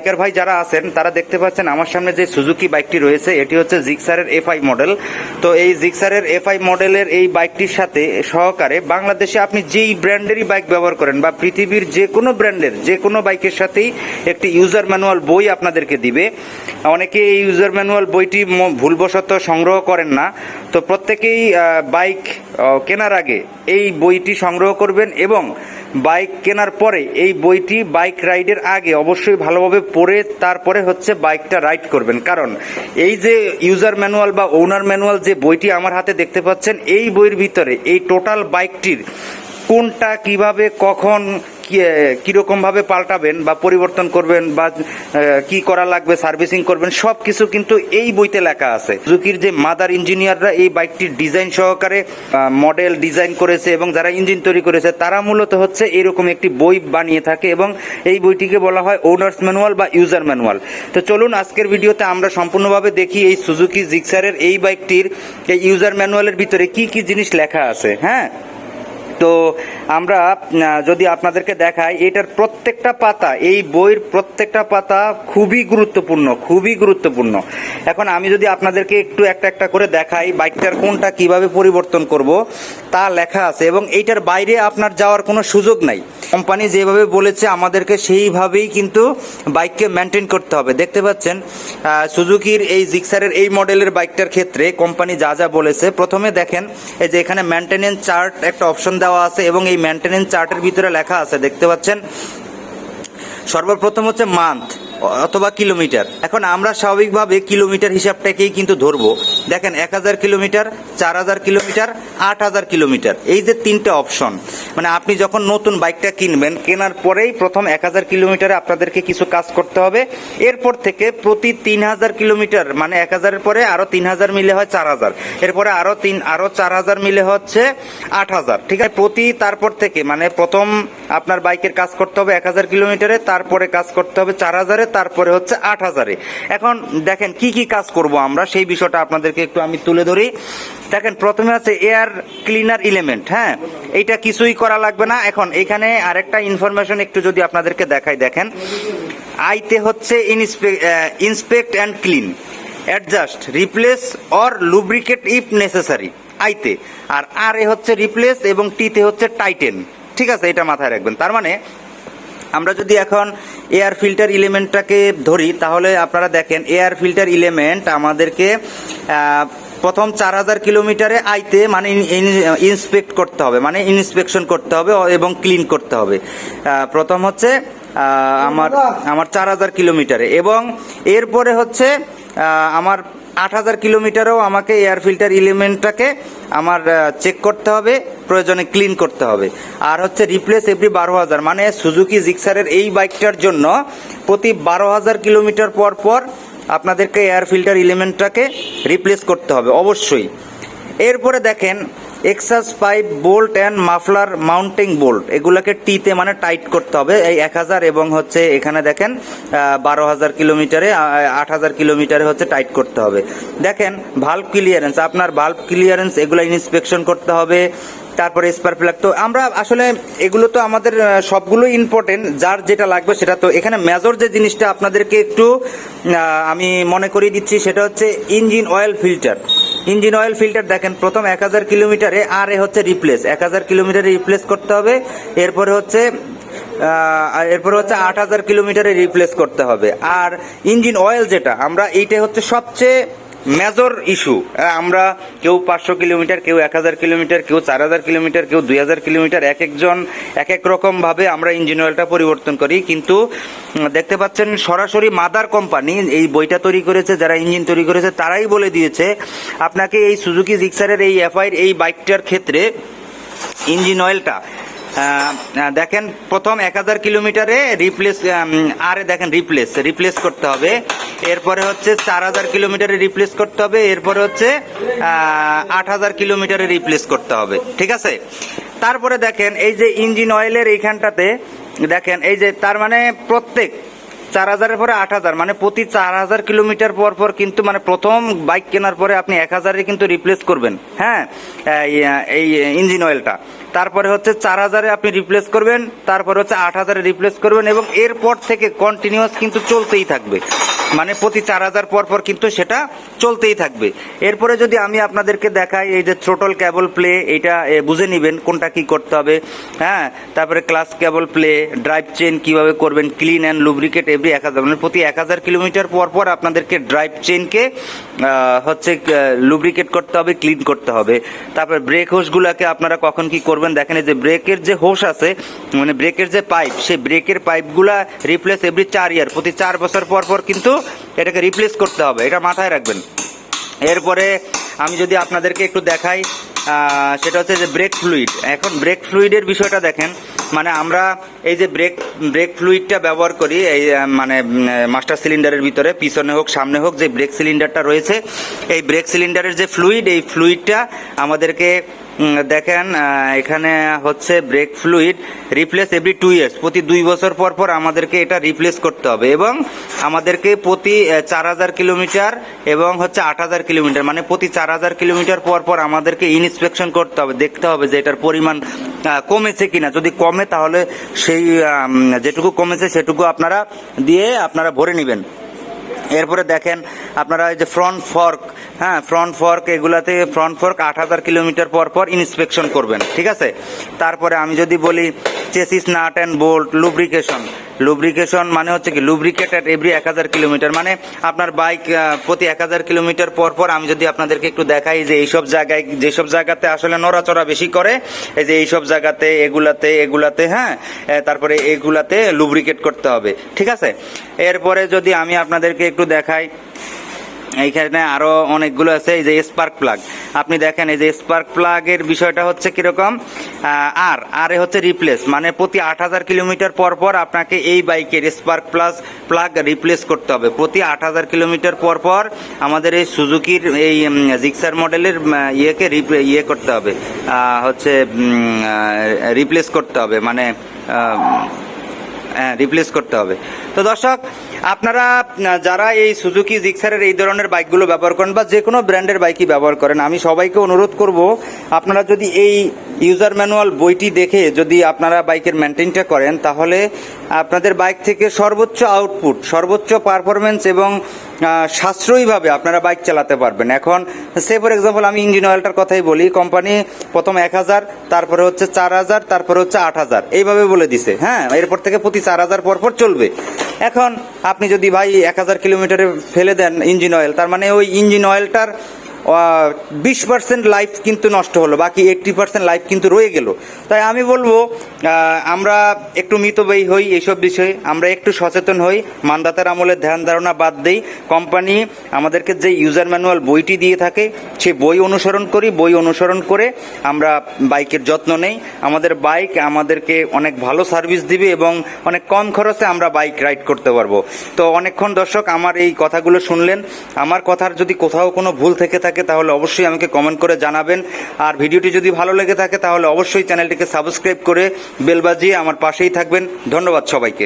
Biker ভাই যারা আছেন তারা দেখতে পাচ্ছেন আমার সামনে যে সুজুকি বাইকটি রয়েছে এটি হচ্ছে জিক্সারের এফআই মডেল। তো এই জিক্সারের এফআই মডেলের এই বাইকটির সাথে সহকারে বাংলাদেশে আপনি যেই ব্র্যান্ডেরই বাইক ব্যবহার করেন বা পৃথিবীর যে কোনো ব্র্যান্ডের যে কোনো বাইকের সাথেই একটি ইউজার ম্যানুয়াল বই আপনাদেরকে দিবে। অনেকে এই ইউজার ম্যানুয়াল বইটি ভুলবশত সংগ্রহ করেন না, তো প্রত্যেকেই বাইক কেনার আগে এই বইটি সংগ্রহ করবেন এবং বাইক কেনার পরে এই বইটি বাইক রাইডের আগে অবশ্যই ভালোভাবে পড়ে তারপরে হচ্ছে বাইকটা রাইড করবেন। কারণ এই যে ইউজার ম্যানুয়াল বা ওনার ম্যানুয়াল যে বইটি আমার হাতে দেখতে পাচ্ছেন, এই বইয়ের ভিতরে এই টোটাল বাইকটির কোনটা কিভাবে কখন কীরকমভাবে পাল্টাবেন বা পরিবর্তন করবেন বা কি করা লাগবে, সার্ভিসিং করবেন, সব কিছু কিন্তু এই বইতে লেখা আছে। সুজুকির যে মাদার ইঞ্জিনিয়াররা এই বাইকটির ডিজাইন সহকারে মডেল ডিজাইন করেছে এবং যারা ইঞ্জিন তৈরি করেছে তারা মূলত হচ্ছে এরকম একটি বই বানিয়ে থাকে এবং এই বইটিকে বলা হয় ওনার্স ম্যানুয়াল বা ইউজার ম্যানুয়াল। তো চলুন আজকের ভিডিওতে আমরা সম্পূর্ণভাবে দেখি এই সুজুকি জিক্সারের এই বাইকটির এই ইউজার ম্যানুয়ালের ভিতরে কি কি জিনিস লেখা আছে। হ্যাঁ, তো আমরা যদি আপনাদেরকে দেখাই, এটার প্রত্যেকটা পাতা, এই বইয়ের প্রত্যেকটা পাতা খুবই গুরুত্বপূর্ণ। এখন আমি যদি আপনাদেরকে একটু একটা একটা করে দেখাই বাইকটার কোনটা কিভাবে পরিবর্তন করব তা লেখা আছে এবং এইটার বাইরে আপনার যাওয়ার কোনো সুযোগ নাই। কোম্পানি যেভাবে বলেছে আমাদেরকে সেইভাবেই কিন্তু বাইককে মেনটেন করতে হবে। দেখতে পাচ্ছেন সুজুকির এই জিক্সারের এই মডেলের বাইকটার ক্ষেত্রে কোম্পানি যা যা বলেছে, প্রথমে দেখেন এই যে এখানে মেনটেনেন্স চার্ট একটা অপশন দেওয়া আছে এবং এই মেনটেনেন্স চার্টের ভিতরে লেখা আছে, দেখতে পাচ্ছেন সর্বপ্রথম হচ্ছে মান্থ অথবা কিলোমিটার। এখন আমরা স্বাভাবিকভাবে কিলোমিটার হিসাবটাকেই কিন্তু ধরবো। দেখেন 1000 কিলোমিটার, 4000 কিলোমিটার, 8000 কিলোমিটার, এই যে তিনটে অপশন। মানে আপনি যখন নতুন বাইকটা কিনবেন, কেনার পরেই প্রথম 1000 কিলোমিটারে আপনাদেরকে কিছু কাজ করতে হবে। এরপর থেকে প্রতি 3000 কিলোমিটার, মানে 1000-এর পরে আরো 3000 মিলে হয় 4000, এরপরে আরো 4000 মিলে হচ্ছে 8000। ঠিক আছে, তারপর থেকে মানে প্রথম আপনার বাইকের কাজ করতে হবে 1000 কিলোমিটারে, তারপরে কাজ করতে হবে 4000-এ, তারপরে হচ্ছে 8000-এ। এখন দেখেন কি কি কাজ করব আমরা, সেই বিষয়টা আপনাদেরকে একটু আমি তুলে ধরি। দেখেন প্রথমে আছে এয়ার ক্লিনার এলিমেন্ট। হ্যাঁ, এইটা কিছুই করা লাগবে না। এখন এখানে আরেকটা ইনফরমেশন একটু যদি আপনাদেরকে দেখাই, দেখেন আইতে হচ্ছে inspect and clean, adjust, replace or lubricate if necessary আইতে, আর আর এ হচ্ছে রিপ্লেস এবং টিতে হচ্ছে টাইটেন। ঠিক আছে, এটা মাথায় রাখবেন। তার মানে আমরা যদি এখন এয়ার ফিল্টার এলিমেন্টটাকে ধরি, তাহলে আপনারা দেখেন এয়ার ফিল্টার এলিমেন্ট আমাদেরকে প্রথম 4000 কিলোমিটারে আইতে মানে ইন্সপেক্ট করতে হবে, মানে ইন্সপেকশন করতে হবে এবং ক্লিন করতে হবে। প্রথম হচ্ছে আমার 4000 কিলোমিটারে, এবং এরপরে হচ্ছে আমার 8000 কিলোমিটারেও আমাকে এয়ার ফিল্টার এলিমেন্টটাকে আমার চেক করতে হবে, প্রয়োজনে ক্লিন করতে হবে। আর হচ্ছে রিপ্লেস এভরি 12000, মানে সুজুকি জিক্সারের এই বাইকটার জন্য প্রতি 12000 কিলোমিটার পর পর আপনাদেরকে এয়ার ফিল্টার এলিমেন্টটাকে রিপ্লেস করতে হবে অবশ্যই। এরপরে দেখেন exhaust pipe bolt and muffler mounting bolt, এগুলোকে টিতে মানে টাইট করতে হবে এই 1000, এবং হচ্ছে এখানে দেখেন 12000 কিলোমিটারে 8000 কিলোমিটারে হচ্ছে টাইট করতে হবে। দেখেন ভালভ ক্লিয়ারেন্স, আপনার ভালভ ক্লিয়ারেন্স এগুলো ইন্সপেকশন করতে হবে। তারপরে স্পার প্লাগ, তো আমরা আসলে এগুলো তো আমাদের সবগুলো ইম্পর্টেন্ট, যার যেটা লাগবে সেটা। তো এখানে মেজর যে জিনিসটা আপনাদেরকে একটু আমি মনে করিয়ে দিচ্ছি, সেটা হচ্ছে engine oil filter. Engine oil filter দেখেন প্রথম 1000 কিলোমিটারে আর এ হচ্ছে রিপ্লেস, 1000 কিলোমিটারে রিপ্লেস করতে হবে। এরপরে হচ্ছে 8000 কিলোমিটারে রিপ্লেস করতে হবে। আর ইঞ্জিন অয়েল যেটা আমরা, এইটা হচ্ছে সবচেয়ে মেজর ইস্যু। আমরা কেউ 500 কিলোমিটার, কেউ 1000 কিলোমিটার, কেউ 4000 কিলোমিটার, কেউ 2000 কিলোমিটার, এক একজন এক এক রকম ভাবে আমরা ইঞ্জিন অয়েলটা পরিবর্তন করি। কিন্তু দেখতে পাচ্ছেন সরাসরি মাদার কোম্পানি এই বইটা তৈরি করেছে, যারা ইঞ্জিন তৈরি করেছে তারাই বলে দিয়েছে আপনাকে এই সুজুকি জিক্সারের এই এফআই এই বাইকটার ক্ষেত্রে ইঞ্জিন অয়েলটা দেখেন প্রথম 1000 কিলোমিটারে রিপ্লেস, আর দেখেন রিপ্লেস করতে হবে। এরপরে হচ্ছে 4000 কিলোমিটারে রিপ্লেস করতে হবে। এরপরে হচ্ছে 8000 কিলোমিটারে রিপ্লেস করতে হবে। ঠিক আছে, তারপরে দেখেন এই যে ইঞ্জিন অয়েলের এইখানটাতে দেখেন এই যে, তার মানে প্রত্যেক 4000-এর পরে 8000, মানে প্রতি 4000 কিলোমিটার পর পর কিন্তু, মানে প্রথম বাইক কেনার পরে আপনি 1000-এ কিন্তু রিপ্লেস করবেন। হ্যাঁ, এই ইঞ্জিন অয়েলটা তারপরে হচ্ছে 4000-এ আপনি রিপ্লেস করবেন, তারপরে হচ্ছে 8000-এ রিপ্লেস করবেন, এবং এরপর থেকে কন্টিনিউয়াস কিন্তু চলতেই থাকবে, মানে প্রতি 4000 পর পর কিন্তু সেটা চলতেই থাকবে। এরপরে যদি আমি আপনাদেরকে দেখাই, এই যে থ্রোটল কেবল প্লে, এটা বুঝে নেবেন কোনটা কি করতে হবে। হ্যাঁ, তারপরে ক্লাস কেবল প্লে, ড্রাইভ চেন কিভাবে করবেন, ক্লিন অ্যান্ড লুব্রিকেট এভরি 1000, মানে প্রতি 1000 কিলোমিটার পর পর আপনাদেরকে ড্রাইভ চেনকে হচ্ছে লুব্রিকেট করতে হবে, ক্লিন করতে হবে। তারপরে ব্রেক হোসগুলোকে আপনারা কখন কি করবেন, দেখেন এই যে ব্রেকের যে হোস আছে, মানে ব্রেকের যে পাইপ, সেই ব্রেকের পাইপগুলা রিপ্লেস এভরি 4 ইয়ার, প্রতি 4 বছর পর পর কিন্তু এটাকে রিপ্লেস করতে হবে, এটা মাথায় রাখবেন। এরপরে আমি যদি আপনাদেরকে একটু দেখাই, সেটা হচ্ছে যে ব্রেক ফ্লুইড। এখন ব্রেক ফ্লুইডের বিষয়টা দেখেন, মানে আমরা এই যে ব্রেক ফ্লুইডটা ব্যবহার করি, এই মানে মাস্টার সিলিন্ডারের ভিতরে, পিছনে হোক সামনে হোক, যে ব্রেক সিলিন্ডারটা রয়েছে, এই ব্রেক সিলিন্ডারের যে ফ্লুইড, এই ফ্লুইডটা আমাদেরকে দেখেন এখানে হচ্ছে break fluid replace every 2 years, প্রতি 2 বছর পর পর আমাদেরকে এটা রিপ্লেস করতে হবে, এবং আমাদেরকে প্রতি 4000 কিলোমিটার এবং হচ্ছে 8000 কিলোমিটার, মানে প্রতি 4000 কিলোমিটার পর পর আমাদেরকে ইনস্পেকশন করতে হবে, দেখতে হবে যে এটার পরিমাণ কমেছে কিনা। যদি কমে তাহলে সেই যেটুকু কমেছে সেটুকু আপনারা দিয়ে আপনারা ভরে নেবেন। এরপরে দেখেন আপনারা এই যে ফ্রন্ট ফর্ক, হ্যাঁ ফ্রন্ট ফর্ক, এগুলাতে ফ্রন্ট ফর্ক 8000 কিলোমিটার পর পর ইন্সপেকশন করবেন, ঠিক আছে। তারপরে আমি যদি বলি chassis nut and bolt lubrication মানে হচ্ছে কি লুব্রিকেট এট এভরি 1000 কিলোমিটার, মানে আপনার বাইক প্রতি 1000 কিলোমিটার পর পর আমি যদি আপনাদেরকে একটু দেখাই যে এইসব জায়গায়, যেসব জায়গাতে আসলে নড়াচড়া বেশি করে, এই যে এইসব জায়গাতে এগুলাতে হ্যাঁ, তারপরে এগুলাতে লুব্রিকেট করতে হবে, ঠিক আছে। এরপরে যদি আমি আপনাদেরকে একটু দেখাই, এইখানে আরো অনেকগুলো আছে। এই যে স্পার্ক প্লাগ, আপনি দেখেন এই যে স্পার্ক প্লাগের বিষয়টা হচ্ছে কিরকম, আর হচ্ছে রিপ্লেস, মানে প্রতি 8000 কিলোমিটার পর পর আপনাকে এই বাইকের স্পার্ক প্লাগ রিপ্লেস করতে হবে, প্রতি 8000 কিলোমিটার পর পর আমাদের এই সুজুকির এই জিক্সার মডেলের ইয়ে করতে হবে, হচ্ছে রিপ্লেস করতে হবে, মানে রিপ্লেস করতে হবে। তো দর্শক, আপনারা যারা এই সুজুকি জিক্সারের এই ধরনের বাইকগুলো ব্যবহার করেন বা যে কোনো ব্র্যান্ডের বাইকই ব্যবহার করেন, আমি সবাইকে অনুরোধ করব, আপনারা যদি এই ইউজার ম্যানুয়াল বইটি দেখে যদি আপনারা বাইকের মেনটেনটা করেন, তাহলে আপনাদের বাইক থেকে সর্বোচ্চ আউটপুট, সর্বোচ্চ পারফরমেন্স এবং সাশ্রয়ীভাবে আপনারা বাইক চালাতে পারবেন। এখন সে ফর এক্সাম্পল আমি ইঞ্জিন অয়েলটার কথাই বলি, কোম্পানি প্রথম 1000, তারপরে হচ্ছে 4000, তারপরে হচ্ছে 8000, এইভাবে বলে দিছে। হ্যাঁ, এরপর থেকে প্রতি 4000 পর পর চলবে। এখন আপনি যদি ভাই 1000 কিলোমিটারে ফেলে দেন ইঞ্জিন অয়েল, তার মানে ওই ইঞ্জিন অয়েলটার 20% লাইফ কিন্তু নষ্ট হলো, বাকি 80% লাইফ কিন্তু রয়ে গেল। তাই আমি বলবো আমরা একটু মিতব্যয়ী হই এইসব বিষয়ে, আমরা একটু সচেতন হই, মানদাতার আমলে ধ্যান ধারণা বাদ দেই। কোম্পানি আমাদেরকে যে ইউজার ম্যানুয়াল বইটি দিয়ে থাকে সেই বই অনুসরণ করি, বই অনুসরণ করে আমরা বাইকের যত্ন নেই। আমাদের বাইক আমাদেরকে অনেক ভালো সার্ভিস দিবে এবং অনেক কম খরচে আমরা বাইক রাইড করতে পারবো। তো অনেকক্ষণ দর্শক আমার এই কথাগুলো শুনলেন, আমার কথার যদি কোথাও কোনো ভুল থেকে থাকে তাহলে অবশ্যই আমাকে কমেন্ট করে জানাবেন। আর ভিডিওটি যদি ভালো লেগে থাকে তাহলে অবশ্যই চ্যানেলটিকে সাবস্ক্রাইব করে বেল বাজিয়ে আমার পাশেই থাকবেন। ধন্যবাদ সবাইকে।